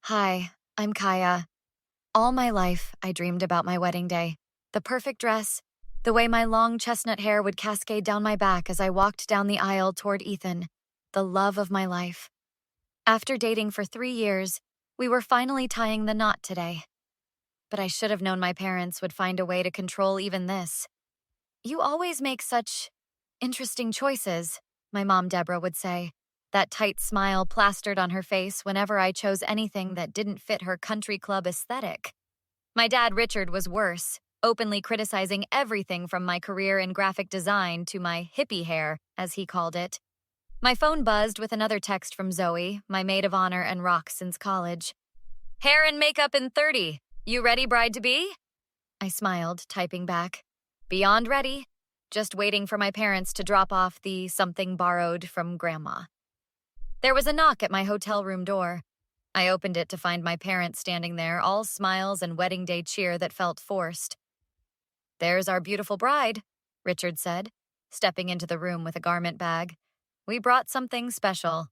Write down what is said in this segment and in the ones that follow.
Hi, I'm Kaya. All my life, I dreamed about my wedding day. The perfect dress, the way my long chestnut hair would cascade down my back as I walked down the aisle toward Ethan, the love of my life. After dating for 3 years, we were finally tying the knot today. But I should have known my parents would find a way to control even this. You always make such interesting choices, my mom Deborah would say, that tight smile plastered on her face whenever I chose anything that didn't fit her country club aesthetic. My dad Richard was worse, openly criticizing everything from my career in graphic design to my hippie hair, as he called it. My phone buzzed with another text from Zoe, my maid of honor and rock since college. Hair and makeup in 30. You ready, bride-to-be? I smiled, typing back. Beyond ready. Just waiting for my parents to drop off the something borrowed from Grandma. There was a knock at my hotel room door. I opened it to find my parents standing there, all smiles and wedding day cheer that felt forced. There's our beautiful bride, Richard said, stepping into the room with a garment bag. We brought something special.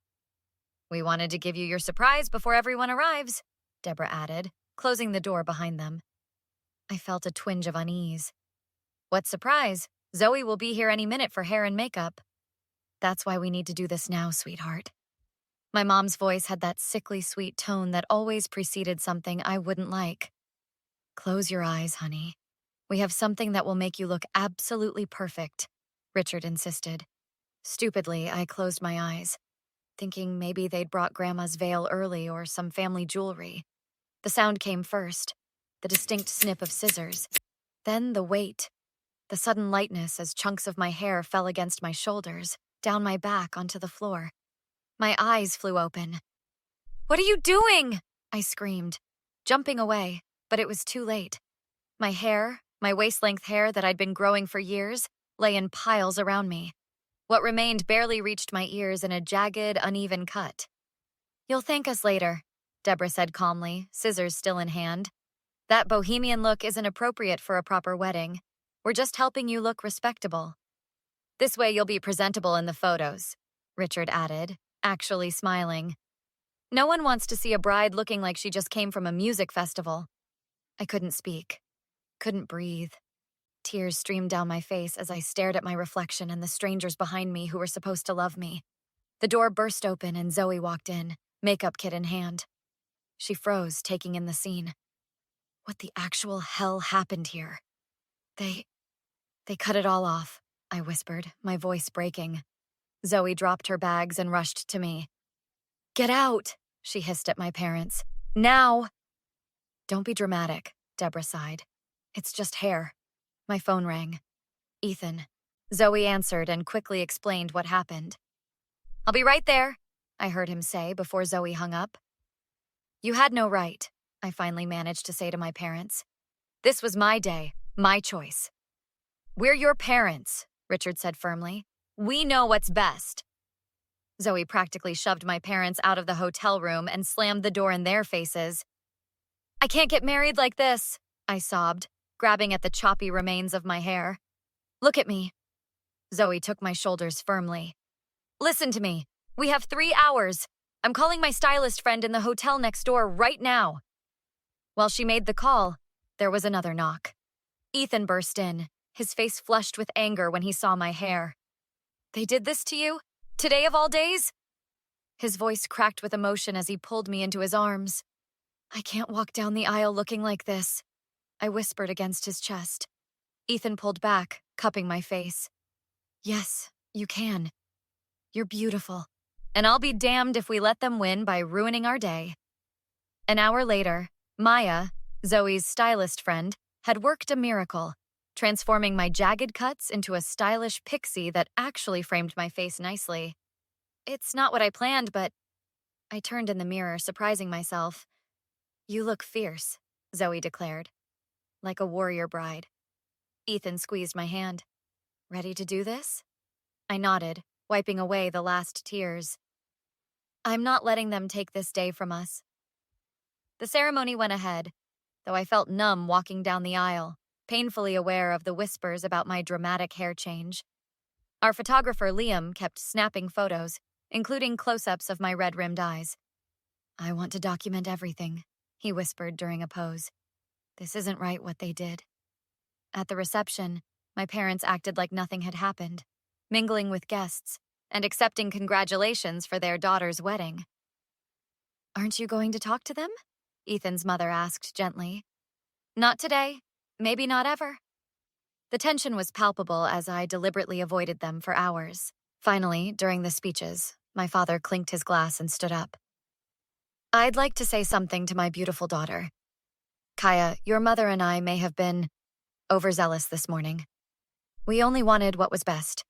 We wanted to give you your surprise before everyone arrives, Deborah added, closing the door behind them. I felt a twinge of unease. What surprise? Zoe will be here any minute for hair and makeup. That's why we need to do this now, sweetheart. My mom's voice had that sickly sweet tone that always preceded something I wouldn't like. Close your eyes, honey. We have something that will make you look absolutely perfect, Richard insisted. Stupidly, I closed my eyes, thinking maybe they'd brought Grandma's veil early or some family jewelry. The sound came first, the distinct snip of scissors. Then the weight, the sudden lightness as chunks of my hair fell against my shoulders, down my back onto the floor. My eyes flew open. What are you doing? I screamed, jumping away, but it was too late. My hair, my waist-length hair that I'd been growing for years, lay in piles around me. What remained barely reached my ears in a jagged, uneven cut. You'll thank us later, Deborah said calmly, scissors still in hand. That bohemian look isn't appropriate for a proper wedding. We're just helping you look respectable. This way you'll be presentable in the photos, Richard added, actually smiling. No one wants to see a bride looking like she just came from a music festival. I couldn't speak, couldn't breathe. Tears streamed down my face as I stared at my reflection and the strangers behind me who were supposed to love me. The door burst open and Zoe walked in, makeup kit in hand. She froze, taking in the scene. What the actual hell happened here? They cut it all off, I whispered, my voice breaking. Zoe dropped her bags and rushed to me. Get out, she hissed at my parents. Now! Don't be dramatic, Deborah sighed. It's just hair. My phone rang. Ethan. Zoe answered and quickly explained what happened. I'll be right there, I heard him say before Zoe hung up. You had no right, I finally managed to say to my parents. This was my day, my choice. We're your parents, Richard said firmly. We know what's best. Zoe practically shoved my parents out of the hotel room and slammed the door in their faces. I can't get married like this, I sobbed, grabbing at the choppy remains of my hair. Look at me. Zoe took my shoulders firmly. Listen to me. We have 3 hours. I'm calling my stylist friend in the hotel next door right now. While she made the call, there was another knock. Ethan burst in, his face flushed with anger when he saw my hair. They did this to you? Today of all days? His voice cracked with emotion as he pulled me into his arms. I can't walk down the aisle looking like this, I whispered against his chest. Ethan pulled back, cupping my face. Yes, you can. You're beautiful. And I'll be damned if we let them win by ruining our day. An hour later, Maya, Zoe's stylist friend, had worked a miracle, transforming my jagged cuts into a stylish pixie that actually framed my face nicely. It's not what I planned, but I turned in the mirror, surprising myself. You look fierce, Zoe declared, like a warrior bride. Ethan squeezed my hand. Ready to do this? I nodded, wiping away the last tears. I'm not letting them take this day from us. The ceremony went ahead, though I felt numb walking down the aisle, painfully aware of the whispers about my dramatic hair change. Our photographer, Liam, kept snapping photos, including close-ups of my red-rimmed eyes. I want to document everything, he whispered during a pose. This isn't right what they did. At the reception, my parents acted like nothing had happened, mingling with guests and accepting congratulations for their daughter's wedding. Aren't you going to talk to them? Ethan's mother asked gently. Not today. Maybe not ever. The tension was palpable as I deliberately avoided them for hours. Finally, during the speeches, my father clinked his glass and stood up. I'd like to say something to my beautiful daughter. Kaya, your mother and I may have been overzealous this morning. We only wanted what was best.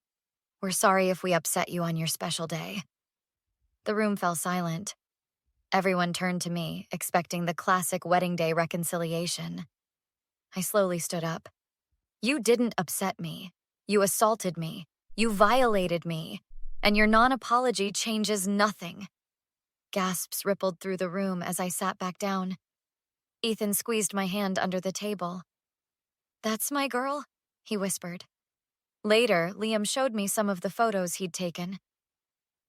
We're sorry if we upset you on your special day. The room fell silent. Everyone turned to me, expecting the classic wedding day reconciliation. I slowly stood up. You didn't upset me. You assaulted me. You violated me. And your non-apology changes nothing. Gasps rippled through the room as I sat back down. Ethan squeezed my hand under the table. That's my girl, he whispered. Later, Liam showed me some of the photos he'd taken.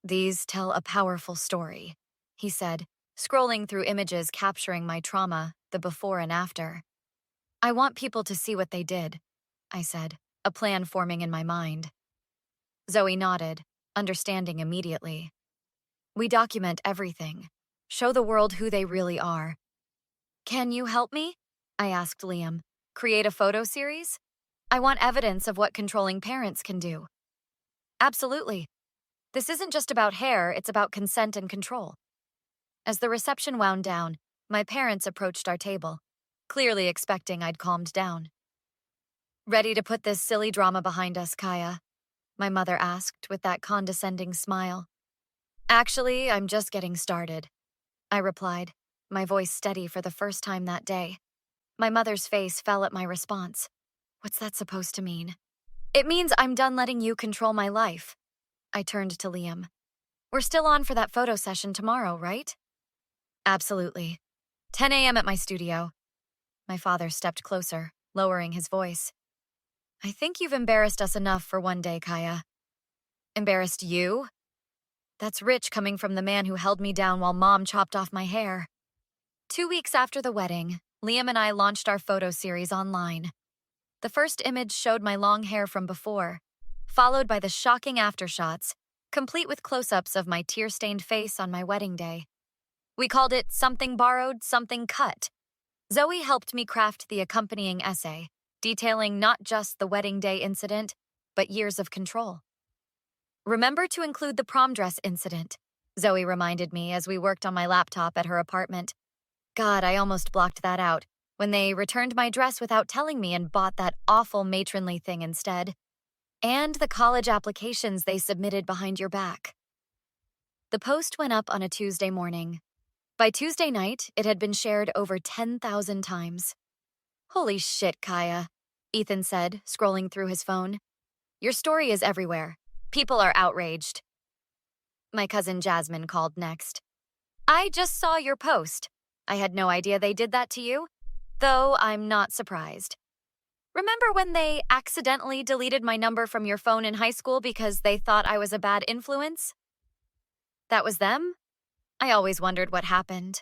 These tell a powerful story, he said, scrolling through images capturing my trauma, the before and after. I want people to see what they did, I said, a plan forming in my mind. Zoe nodded, understanding immediately. We document everything. Show the world who they really are. Can you help me? I asked Liam. Create a photo series? I want evidence of what controlling parents can do. Absolutely. This isn't just about hair, it's about consent and control. As the reception wound down, my parents approached our table, clearly expecting I'd calmed down. Ready to put this silly drama behind us, Kaya? My mother asked with that condescending smile. Actually, I'm just getting started, I replied, my voice steady for the first time that day. My mother's face fell at my response. What's that supposed to mean? It means I'm done letting you control my life. I turned to Liam. We're still on for that photo session tomorrow, right? Absolutely. 10 a.m. at my studio. My father stepped closer, lowering his voice. I think you've embarrassed us enough for one day, Kaya. Embarrassed you? That's rich coming from the man who held me down while Mom chopped off my hair. 2 weeks after the wedding, Liam and I launched our photo series online. The first image showed my long hair from before, followed by the shocking aftershots, complete with close-ups of my tear-stained face on my wedding day. We called it Something Borrowed, Something Cut. Zoe helped me craft the accompanying essay, detailing not just the wedding day incident, but years of control. Remember to include the prom dress incident, Zoe reminded me as we worked on my laptop at her apartment. God, I almost blocked that out when they returned my dress without telling me and bought that awful matronly thing instead. And the college applications they submitted behind your back. The post went up on a Tuesday morning. By Tuesday night, it had been shared over 10,000 times. Holy shit, Kaya, Ethan said, scrolling through his phone. Your story is everywhere. People are outraged. My cousin Jasmine called next. I just saw your post. I had no idea they did that to you, though I'm not surprised. Remember when they accidentally deleted my number from your phone in high school because they thought I was a bad influence? That was them? I always wondered what happened.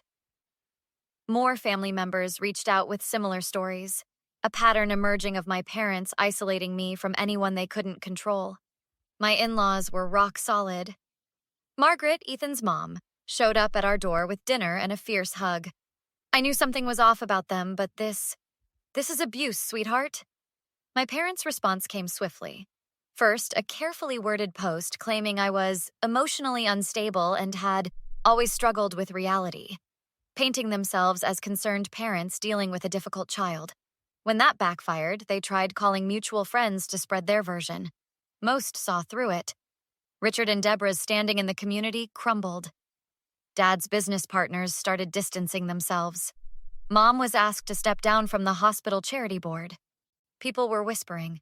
More family members reached out with similar stories, a pattern emerging of my parents isolating me from anyone they couldn't control. My in-laws were rock solid. Margaret, Ethan's mom, showed up at our door with dinner and a fierce hug. I knew something was off about them, but this is abuse, sweetheart. My parents' response came swiftly. First, a carefully worded post claiming I was emotionally unstable and had always struggled with reality, painting themselves as concerned parents dealing with a difficult child. When that backfired, they tried calling mutual friends to spread their version. Most saw through it. Richard and Deborah's standing in the community crumbled. Dad's business partners started distancing themselves. Mom was asked to step down from the hospital charity board. People were whispering.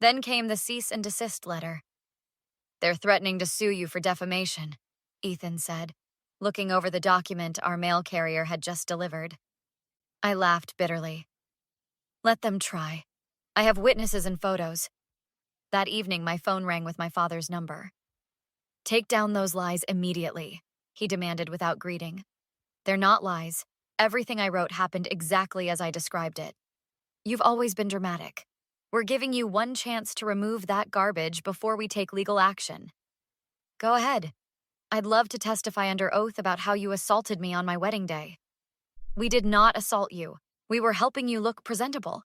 Then came the cease and desist letter. They're threatening to sue you for defamation, Ethan said, looking over the document our mail carrier had just delivered. I laughed bitterly. Let them try. I have witnesses and photos. That evening, my phone rang with my father's number. Take down those lies immediately, he demanded without greeting. They're not lies. Everything I wrote happened exactly as I described it. You've always been dramatic. We're giving you one chance to remove that garbage before we take legal action. Go ahead. I'd love to testify under oath about how you assaulted me on my wedding day. We did not assault you. We were helping you look presentable.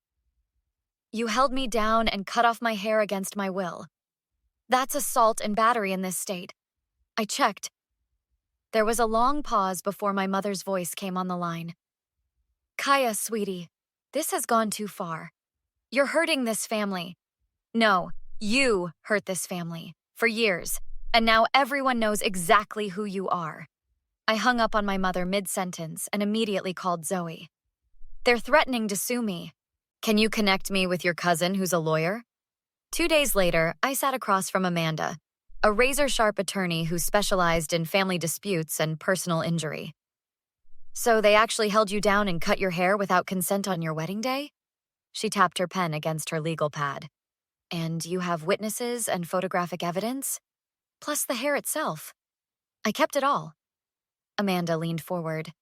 You held me down and cut off my hair against my will. That's assault and battery in this state. I checked. There was a long pause before my mother's voice came on the line. Kaya, sweetie, this has gone too far. You're hurting this family. No, you hurt this family for years, and now everyone knows exactly who you are. I hung up on my mother mid-sentence and immediately called Zoe. They're threatening to sue me. Can you connect me with your cousin who's a lawyer? 2 days later, I sat across from Amanda, a razor-sharp attorney who specialized in family disputes and personal injury. So they actually held you down and cut your hair without consent on your wedding day? She tapped her pen against her legal pad. And you have witnesses and photographic evidence? Plus the hair itself. I kept it all. Amanda leaned forward.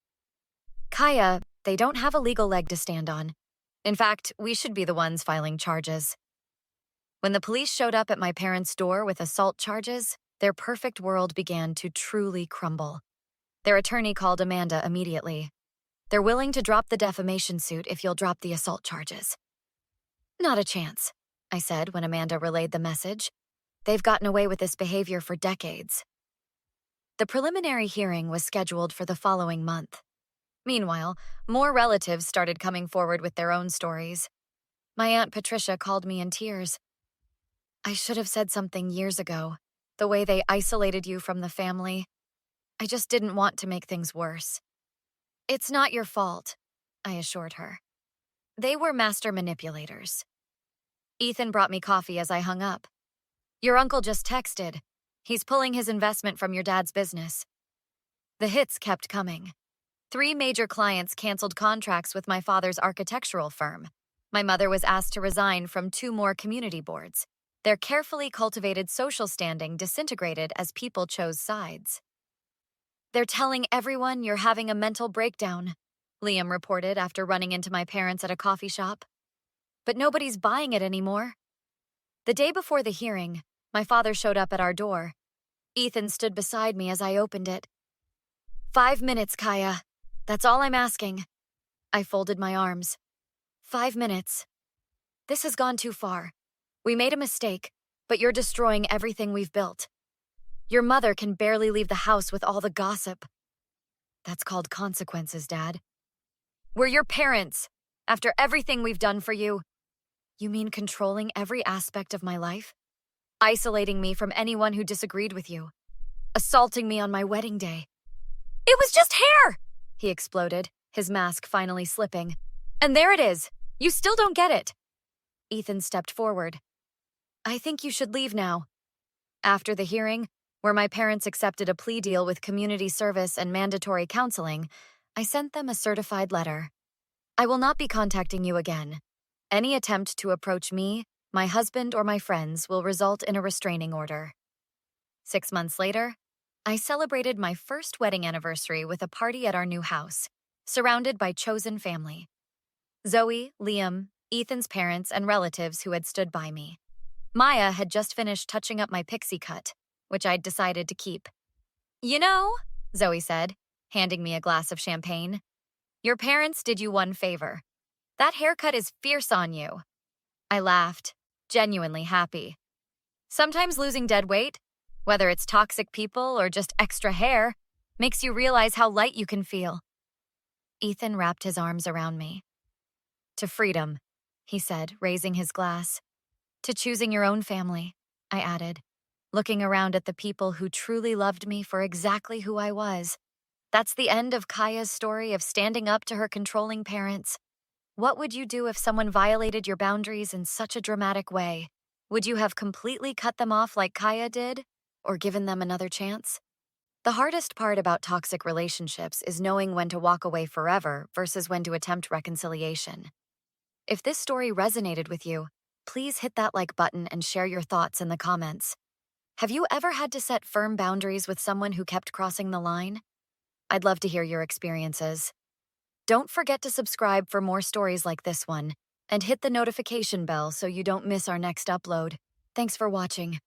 Kaya, they don't have a legal leg to stand on. In fact, we should be the ones filing charges. When the police showed up at my parents' door with assault charges, their perfect world began to truly crumble. Their attorney called Amanda immediately. They're willing to drop the defamation suit if you'll drop the assault charges. Not a chance, I said when Amanda relayed the message. They've gotten away with this behavior for decades. The preliminary hearing was scheduled for the following month. Meanwhile, more relatives started coming forward with their own stories. My Aunt Patricia called me in tears. I should have said something years ago. The way they isolated you from the family. I just didn't want to make things worse. It's not your fault, I assured her. They were master manipulators. Ethan brought me coffee as I hung up. Your uncle just texted. He's pulling his investment from your dad's business. The hits kept coming. 3 major clients canceled contracts with my father's architectural firm. My mother was asked to resign from 2 more community boards. Their carefully cultivated social standing disintegrated as people chose sides. They're telling everyone you're having a mental breakdown, Liam reported after running into my parents at a coffee shop. But nobody's buying it anymore. The day before the hearing, my father showed up at our door. Ethan stood beside me as I opened it. 5 minutes, Kaya. That's all I'm asking. I folded my arms. 5 minutes. This has gone too far. We made a mistake, but you're destroying everything we've built. Your mother can barely leave the house with all the gossip. That's called consequences, Dad. We're your parents, after everything we've done for you. You mean controlling every aspect of my life? Isolating me from anyone who disagreed with you? Assaulting me on my wedding day? It was just hair! He exploded, his mask finally slipping. And there it is! You still don't get it! Ethan stepped forward. I think you should leave now. After the hearing, where my parents accepted a plea deal with community service and mandatory counseling, I sent them a certified letter. I will not be contacting you again. Any attempt to approach me, my husband, or my friends will result in a restraining order. 6 months later, I celebrated my first wedding anniversary with a party at our new house, surrounded by chosen family. Zoe, Liam, Ethan's parents, and relatives who had stood by me. Maya had just finished touching up my pixie cut, which I'd decided to keep. You know, Zoe said, handing me a glass of champagne, your parents did you one favor. That haircut is fierce on you. I laughed, genuinely happy. Sometimes losing dead weight, whether it's toxic people or just extra hair, makes you realize how light you can feel. Ethan wrapped his arms around me. To freedom, he said, raising his glass. To choosing your own family, I added, looking around at the people who truly loved me for exactly who I was. That's the end of Kaya's story of standing up to her controlling parents. What would you do if someone violated your boundaries in such a dramatic way? Would you have completely cut them off like Kaya did, or given them another chance? The hardest part about toxic relationships is knowing when to walk away forever versus when to attempt reconciliation. If this story resonated with you, please hit that like button and share your thoughts in the comments. Have you ever had to set firm boundaries with someone who kept crossing the line? I'd love to hear your experiences. Don't forget to subscribe for more stories like this one, and hit the notification bell so you don't miss our next upload. Thanks for watching.